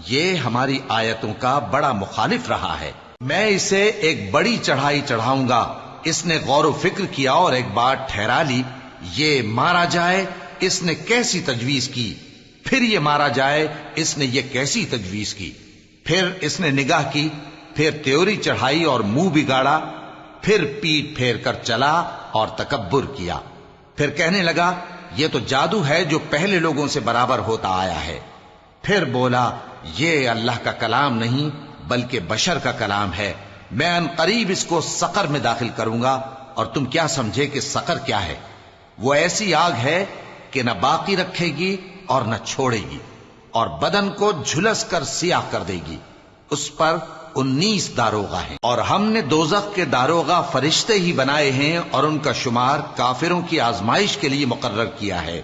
یہ ہماری آیتوں کا بڑا مخالف رہا ہے۔ میں اسے ایک بڑی چڑھائی چڑھاؤں گا۔ اس نے غور و فکر کیا اور ایک بات ٹھہرا لی، یہ مارا جائے، اس نے کیسی تجویز کی، پھر یہ مارا جائے، اس نے یہ کیسی تجویز کی، پھر اس نے نگاہ کی، پھر تیوری چڑھائی اور منہ بگاڑا، پھر پیٹ پھیر کر چلا اور تکبر کیا، پھر کہنے لگا یہ تو جادو ہے جو پہلے لوگوں سے برابر ہوتا آیا ہے، پھر بولا یہ اللہ کا کلام نہیں بلکہ بشر کا کلام ہے، میں ان قریب اس کو سقر میں داخل کروں گا، اور تم کیا سمجھے کہ سقر کیا ہے؟ وہ ایسی آگ ہے کہ نہ باقی رکھے گی اور نہ چھوڑے گی، اور بدن کو جھلس کر سیاہ کر دے گی۔ اس پر 19 داروغہ ہیں، اور ہم نے دوزخ کے داروغہ فرشتے ہی بنائے ہیں، اور ان کا شمار کافروں کی آزمائش کے لیے مقرر کیا ہے،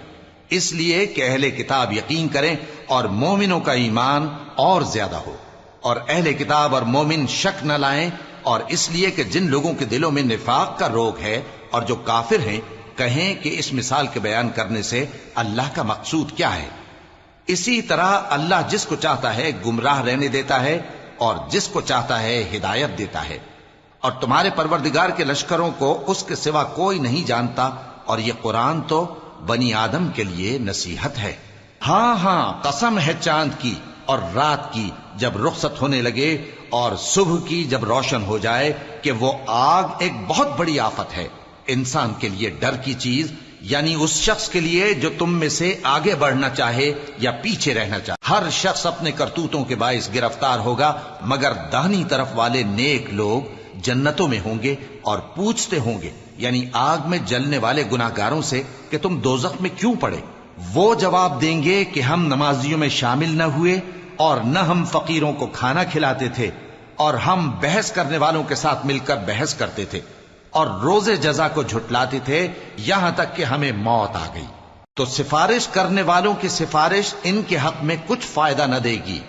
اس لیے کہ اہل کتاب یقین کریں اور مومنوں کا ایمان اور زیادہ ہو، اور اہل کتاب اور مومن شک نہ لائیں، اور اس لیے کہ جن لوگوں کے دلوں میں نفاق کا روگ ہے اور جو کافر ہیں کہیں کہ اس مثال کے بیان کرنے سے اللہ کا مقصود کیا ہے۔ اسی طرح اللہ جس کو چاہتا ہے گمراہ رہنے دیتا ہے اور جس کو چاہتا ہے ہدایت دیتا ہے، اور تمہارے پروردگار کے لشکروں کو اس کے سوا کوئی نہیں جانتا، اور یہ قرآن تو بنی آدم کے لیے نصیحت ہے۔ ہاں ہاں، قسم ہے چاند کی اور رات کی جب رخصت ہونے لگے، اور صبح کی جب روشن ہو جائے، کہ وہ آگ ایک بہت بڑی آفت ہے، انسان کے لیے ڈر کی چیز، یعنی اس شخص کے لیے جو تم میں سے آگے بڑھنا چاہے یا پیچھے رہنا چاہے۔ ہر شخص اپنے کرتوتوں کے باعث گرفتار ہوگا، مگر داہنی طرف والے نیک لوگ جنتوں میں ہوں گے، اور پوچھتے ہوں گے یعنی آگ میں جلنے والے گناہگاروں سے کہ تم دوزخ میں کیوں پڑے؟ وہ جواب دیں گے کہ ہم نمازیوں میں شامل نہ ہوئے، اور نہ ہم فقیروں کو کھانا کھلاتے تھے، اور ہم بحث کرنے والوں کے ساتھ مل کر بحث کرتے تھے، اور روز جزا کو جھٹلاتے تھے، یہاں تک کہ ہمیں موت آ گئی۔ تو سفارش کرنے والوں کی سفارش ان کے حق میں کچھ فائدہ نہ دے گی۔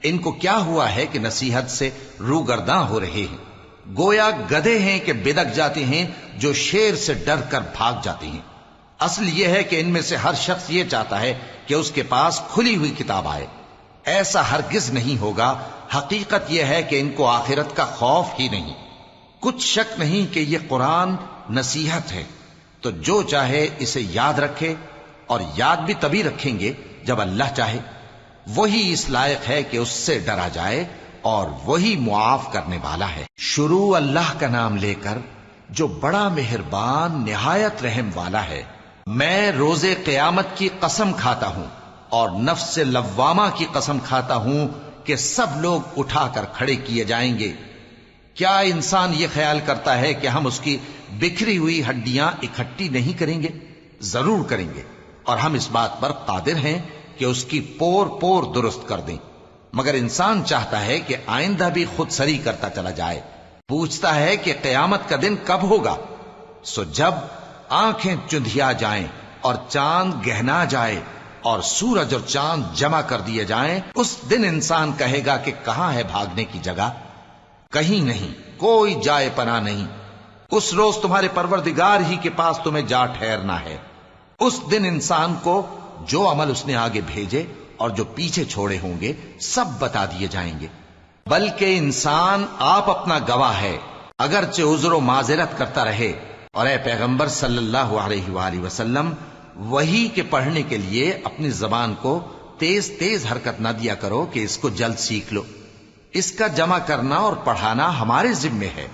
ان کو کیا ہوا ہے کہ نصیحت سے روگرداں ہو رہے ہیں؟ گویا گدھے ہیں کہ بدک جاتے ہیں جو شیر سے ڈر کر بھاگ جاتے ہیں۔ اصل یہ ہے کہ ان میں سے ہر شخص یہ چاہتا ہے کہ اس کے پاس کھلی ہوئی کتاب آئے۔ ایسا ہرگز نہیں ہوگا۔ حقیقت یہ ہے کہ ان کو آخرت کا خوف ہی نہیں۔ کچھ شک نہیں کہ یہ قرآن نصیحت ہے، تو جو چاہے اسے یاد رکھے، اور یاد بھی تبھی رکھیں گے جب اللہ چاہے۔ وہی اس لائق ہے کہ اس سے ڈرا جائے، اور وہی معاف کرنے والا ہے۔ شروع اللہ کا نام لے کر جو بڑا مہربان نہایت رحم والا ہے۔ میں روز قیامت کی قسم کھاتا ہوں اور نفس لوامہ کی قسم کھاتا ہوں کہ سب لوگ اٹھا کر کھڑے کیے جائیں گے۔ کیا انسان یہ خیال کرتا ہے کہ ہم اس کی بکھری ہوئی ہڈیاں اکٹھی نہیں کریں گے؟ ضرور کریں گے، اور ہم اس بات پر قادر ہیں کہ اس کی پور پور درست کر دیں۔ مگر انسان چاہتا ہے کہ آئندہ بھی خود سری کرتا چلا جائے۔ پوچھتا ہے کہ قیامت کا دن کب ہوگا؟ سو جب آنکھیں چندھیا جائیں اور چاند گہنا جائے اور سورج اور چاند جمع کر دیے جائیں، اس دن انسان کہے گا کہ کہاں ہے بھاگنے کی جگہ؟ کہیں نہیں، کوئی جائے پناہ نہیں۔ اس روز تمہارے پروردگار ہی کے پاس تمہیں جا ٹھہرنا ہے۔ اس دن انسان کو جو عمل اس نے آگے بھیجے اور جو پیچھے چھوڑے ہوں گے سب بتا دیے جائیں گے۔ بلکہ انسان آپ اپنا گواہ ہے، اگرچہ عذر و معذرت کرتا رہے۔ اور اے پیغمبر صلی اللہ علیہ وآلہ وسلم، وحی کے پڑھنے کے لیے اپنی زبان کو تیز تیز حرکت نہ دیا کرو کہ اس کو جلد سیکھ لو۔ اس کا جمع کرنا اور پڑھانا ہمارے ذمے ہے۔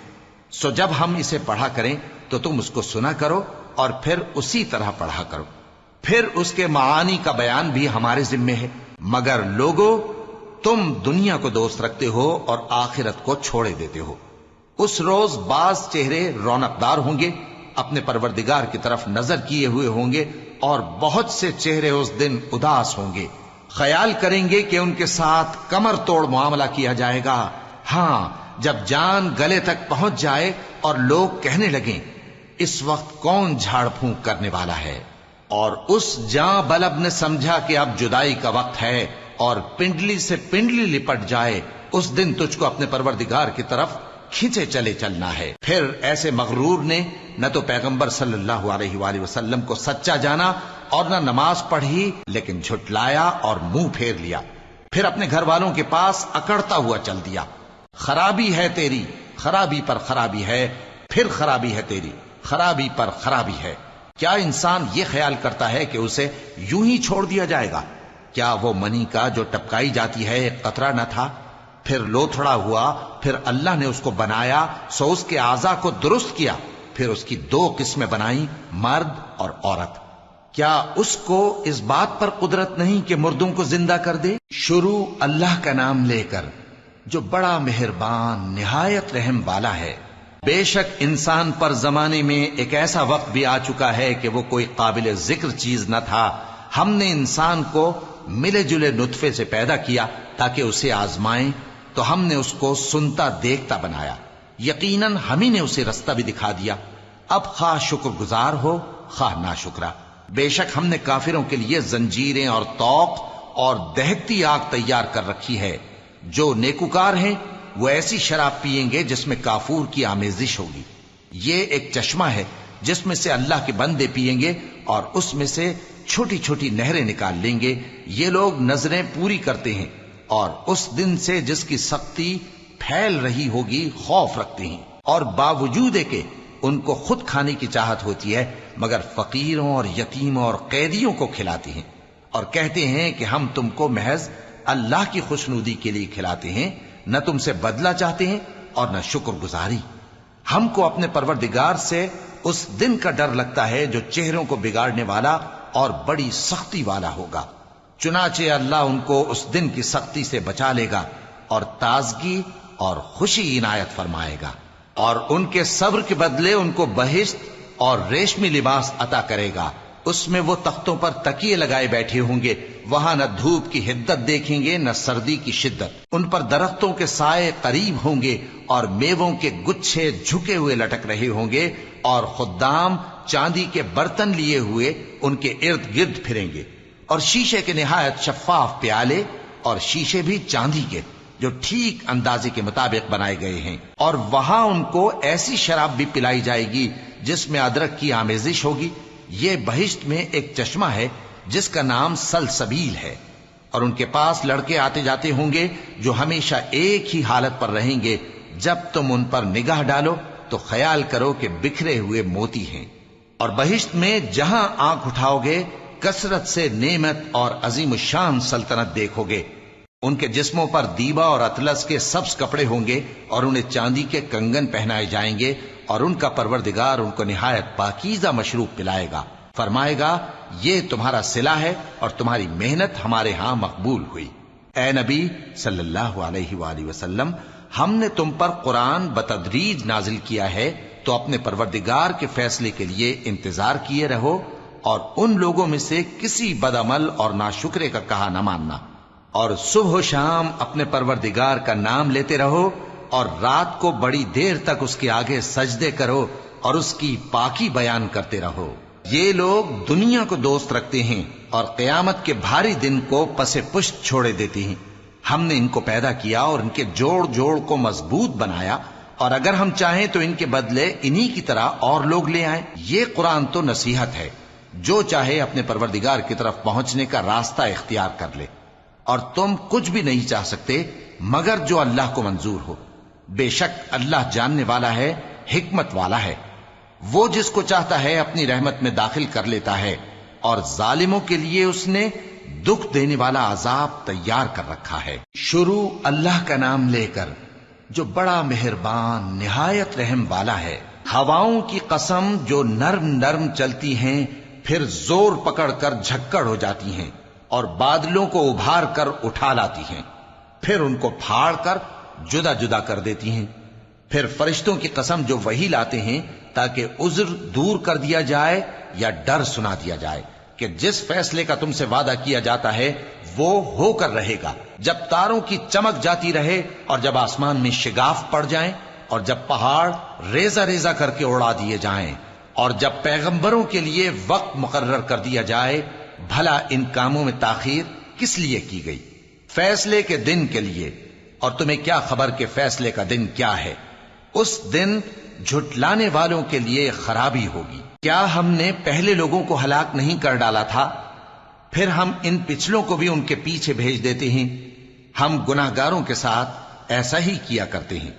سو جب ہم اسے پڑھا کریں تو تم اس کو سنا کرو اور پھر اسی طرح پڑھا کرو۔ پھر اس کے معانی کا بیان بھی ہمارے ذمے ہے۔ مگر لوگو، تم دنیا کو دوست رکھتے ہو اور آخرت کو چھوڑے دیتے ہو۔ اس روز بعض چہرے رونقدار ہوں گے، اپنے پروردگار کی طرف نظر کیے ہوئے ہوں گے، اور بہت سے چہرے اس دن اداس ہوں گے، خیال کریں گے کہ ان کے ساتھ کمر توڑ معاملہ کیا جائے گا۔ ہاں، جب جان گلے تک پہنچ جائے اور لوگ کہنے لگیں اس وقت کون جھاڑ پھونک کرنے والا ہے، اور اس جاں بلب نے سمجھا کہ اب جدائی کا وقت ہے اور پنڈلی سے پنڈلی لپٹ جائے، اس دن تجھ کو اپنے پروردگار کی طرف کھینچے چلے چلنا ہے۔ پھر ایسے مغرور نے نہ تو پیغمبر صلی اللہ علیہ وآلہ وسلم کو سچا جانا اور نہ نماز پڑھی، لیکن جھٹلایا اور منہ پھیر لیا، پھر اپنے گھر والوں کے پاس اکڑتا ہوا چل دیا۔ خرابی ہے تیری، خرابی پر خرابی ہے، پھر خرابی ہے تیری، خرابی پر خرابی ہے۔ کیا انسان یہ خیال کرتا ہے کہ اسے یوں ہی چھوڑ دیا جائے گا؟ کیا وہ منی کا جو ٹپکائی جاتی ہے ایک قطرہ نہ تھا، پھر لوتھڑا ہوا، پھر اللہ نے اس کو بنایا، سو اس کے اعضاء کو درست کیا، پھر اس کی دو قسمیں بنائیں، مرد اور عورت۔ کیا اس کو اس بات پر قدرت نہیں کہ مردوں کو زندہ کر دے؟ شروع اللہ کا نام لے کر جو بڑا مہربان نہایت رحم والا ہے۔ بے شک انسان پر زمانے میں ایک ایسا وقت بھی آ چکا ہے کہ وہ کوئی قابل ذکر چیز نہ تھا۔ ہم نے انسان کو ملے جلے نطفے سے پیدا کیا تاکہ اسے آزمائیں، تو ہم نے اس کو سنتا دیکھتا بنایا، یقیناً ہم ہی نے اسے رستہ بھی دکھا دیا۔ اب خواہ شکر گزار ہو خواہ ناشکرا۔ بے شک ہم نے کافروں کے لیے زنجیریں اور طوق اور دہکتی آگ تیار کر رکھی ہے۔ جو نیکوکار ہیں وہ ایسی شراب پیئیں گے جس میں کافور کی آمیزش ہوگی۔ یہ ایک چشمہ ہے جس میں سے اللہ کے بندے پیئیں گے اور اس میں سے چھوٹی چھوٹی نہریں نکال لیں گے۔ یہ لوگ نظریں پوری کرتے ہیں اور اس دن سے جس کی سختی پھیل رہی ہوگی خوف رکھتے ہیں، اور باوجود کہ ان کو خود کھانے کی چاہت ہوتی ہے مگر فقیروں اور یتیموں اور قیدیوں کو کھلاتے ہیں، اور کہتے ہیں کہ ہم تم کو محض اللہ کی خوشنودی کے لیے کھلاتے ہیں، نہ تم سے بدلہ چاہتے ہیں اور نہ شکر گزاری۔ ہم کو اپنے پروردگار سے اس دن کا ڈر لگتا ہے جو چہروں کو بگاڑنے والا اور بڑی سختی والا ہوگا۔ چنانچہ اللہ ان کو اس دن کی سختی سے بچا لے گا اور تازگی اور خوشی عنایت فرمائے گا، اور ان کے صبر کے بدلے ان کو بہشت اور ریشمی لباس عطا کرے گا۔ اس میں وہ تختوں پر تکیے لگائے بیٹھے ہوں گے، وہاں نہ دھوپ کی حدت دیکھیں گے نہ سردی کی شدت۔ ان پر درختوں کے سائے قریب ہوں گے اور میووں کے گچھے جھکے ہوئے لٹک رہے ہوں گے، اور خدام چاندی کے برتن لیے ہوئے ان کے ارد گرد پھریں گے، اور شیشے کے نہایت شفاف پیالے اور شیشے بھی چاندی کے۔ جو ٹھیک اندازے کے مطابق بنائے گئے ہیں، اور وہاں ان کو ایسی شراب بھی پلائی جائے گی جس میں ادرک کی آمیزش ہوگی۔ یہ بہشت میں ایک چشمہ ہے جس کا نام سلسبیل ہے، اور ان کے پاس لڑکے آتے جاتے ہوں گے جو ہمیشہ ایک ہی حالت پر رہیں گے۔ جب تم ان پر نگاہ ڈالو تو خیال کرو کہ بکھرے ہوئے موتی ہیں۔ اور بہشت میں جہاں آنکھ اٹھاؤ گے کثرت سے نعمت اور عظیم الشان سلطنت دیکھو گے۔ ان کے جسموں پر دیبا اور اطلس کے سبز کپڑے ہوں گے، اور انہیں چاندی کے کنگن پہنائے جائیں گے، اور ان کا پروردگار ان کو نہایت پاکیزہ مشروب پلائے گا، فرمائے گا یہ تمہارا صلہ ہے اور تمہاری محنت ہمارے ہاں مقبول ہوئی۔ اے نبی صلی اللہ علیہ وآلہ وسلم، ہم نے تم پر قرآن بتدریج نازل کیا ہے، تو اپنے پروردگار کے فیصلے کے لیے انتظار کیے رہو، اور ان لوگوں میں سے کسی بدعمل اور ناشکرے کا کہا نہ ماننا، اور صبح و شام اپنے پروردگار کا نام لیتے رہو، اور رات کو بڑی دیر تک اس کے آگے سجدے کرو اور اس کی پاکی بیان کرتے رہو۔ یہ لوگ دنیا کو دوست رکھتے ہیں اور قیامت کے بھاری دن کو پس پشت چھوڑے دیتے ہیں۔ ہم نے ان کو پیدا کیا اور ان کے جوڑ جوڑ کو مضبوط بنایا، اور اگر ہم چاہیں تو ان کے بدلے انہی کی طرح اور لوگ لے آئیں۔ یہ قرآن تو نصیحت ہے، جو چاہے اپنے پروردگار کی طرف پہنچنے کا راستہ اختیار کر لے، اور تم کچھ بھی نہیں چاہ سکتے مگر جو اللہ کو منظور ہو۔ بے شک اللہ جاننے والا ہے، حکمت والا ہے۔ وہ جس کو چاہتا ہے اپنی رحمت میں داخل کر لیتا ہے، اور ظالموں کے لیے اس نے دکھ دینے والا عذاب تیار کر رکھا ہے۔ شروع اللہ کا نام لے کر جو بڑا مہربان نہایت رحم والا ہے۔ ہواؤں کی قسم جو نرم نرم چلتی ہیں پھر زور پکڑ کر جھکڑ ہو جاتی ہیں، اور بادلوں کو ابھار کر اٹھا لاتی ہیں، پھر ان کو پھاڑ کر جدا جدا کر دیتی ہیں۔ پھر فرشتوں کی قسم جو وحی لاتے ہیں تاکہ عذر دور کر دیا جائے یا ڈر سنا دیا جائے کہ جس فیصلے کا تم سے وعدہ کیا جاتا ہے وہ ہو کر رہے گا، جب تاروں کی چمک جاتی رہے، اور جب آسمان میں شگاف پڑ جائیں، اور جب پہاڑ ریزہ ریزہ کر کے اڑا دیے جائیں، اور جب پیغمبروں کے لیے وقت مقرر کر دیا جائے۔ بھلا ان کاموں میں تاخیر کس لیے کی گئی؟ فیصلے کے دن کے لیے، اور تمہیں کیا خبر کہ فیصلے کا دن کیا ہے؟ اس دن جھٹلانے والوں کے لیے خرابی ہوگی۔ کیا ہم نے پہلے لوگوں کو ہلاک نہیں کر ڈالا تھا؟ پھر ہم ان پچھلوں کو بھی ان کے پیچھے بھیج دیتے ہیں۔ ہم گناہگاروں کے ساتھ ایسا ہی کیا کرتے ہیں۔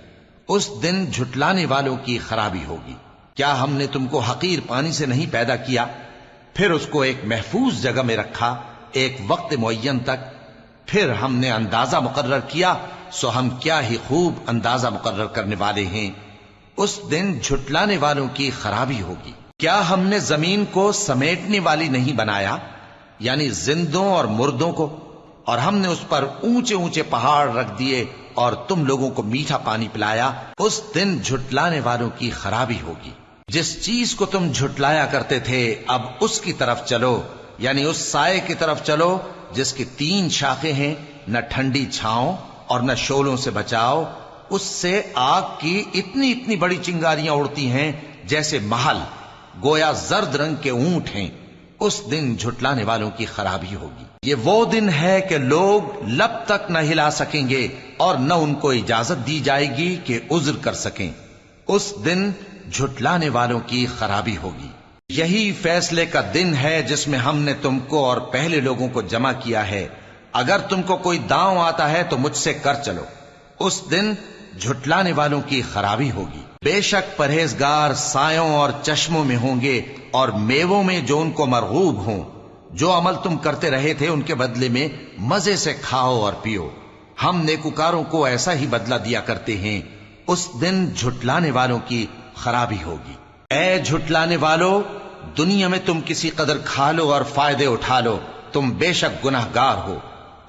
اس دن جھٹلانے والوں کی خرابی ہوگی۔ کیا ہم نے تم کو حقیر پانی سے نہیں پیدا کیا، پھر اس کو ایک محفوظ جگہ میں رکھا ایک وقت معین تک، پھر ہم نے اندازہ مقرر کیا، سو ہم کیا ہی خوب اندازہ مقرر کرنے والے ہیں۔ اس دن جھٹلانے والوں کی خرابی ہوگی۔ کیا ہم نے زمین کو سمیٹنے والی نہیں بنایا، یعنی زندوں اور مردوں کو، اور ہم نے اس پر اونچے اونچے پہاڑ رکھ دیے اور تم لوگوں کو میٹھا پانی پلایا۔ اس دن جھٹلانے والوں کی خرابی ہوگی۔ جس چیز کو تم جھٹلایا کرتے تھے اب اس کی طرف چلو، یعنی اس سائے کی طرف چلو جس کی 3 شاخیں ہیں، نہ ٹھنڈی چھاؤں اور نہ شعلوں سے بچاؤ۔ اس سے آگ کی اتنی اتنی بڑی چنگاریاں اڑتی ہیں جیسے محل، گویا زرد رنگ کے اونٹ ہیں۔ اس دن جھٹلانے والوں کی خرابی ہوگی۔ یہ وہ دن ہے کہ لوگ لب تک نہ ہلا سکیں گے اور نہ ان کو اجازت دی جائے گی کہ عذر کر سکیں۔ اس دن جھٹلانے والوں کی خرابی ہوگی۔ یہی فیصلے کا دن ہے جس میں ہم نے تم کو اور پہلے لوگوں کو جمع کیا ہے۔ اگر تم کو کوئی داؤں آتا ہے تو مجھ سے کر چلو۔ اس دن جھٹلانے والوں کی خرابی ہوگی۔ بے شک پرہیزگار سایوں اور چشموں میں ہوں گے اور میووں میں جو ان کو مرغوب ہوں۔ جو عمل تم کرتے رہے تھے ان کے بدلے میں مزے سے کھاؤ اور پیو۔ ہم نیکوکاروں کو ایسا ہی بدلہ دیا کرتے ہیں۔ اس دن جھٹلانے والوں کی خرابی ہوگی۔ اے جھٹلانے والو، دنیا میں تم کسی قدر کھا لو اور فائدے اٹھا لو، تم بے شک گناہگار ہو۔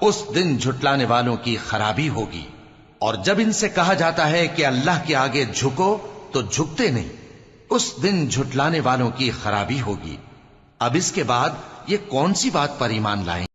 اس دن جھٹلانے والوں کی خرابی ہوگی۔ اور جب ان سے کہا جاتا ہے کہ اللہ کے آگے جھکو تو جھکتے نہیں۔ اس دن جھٹلانے والوں کی خرابی ہوگی۔ اب اس کے بعد یہ کون سی بات پر ایمان لائیں؟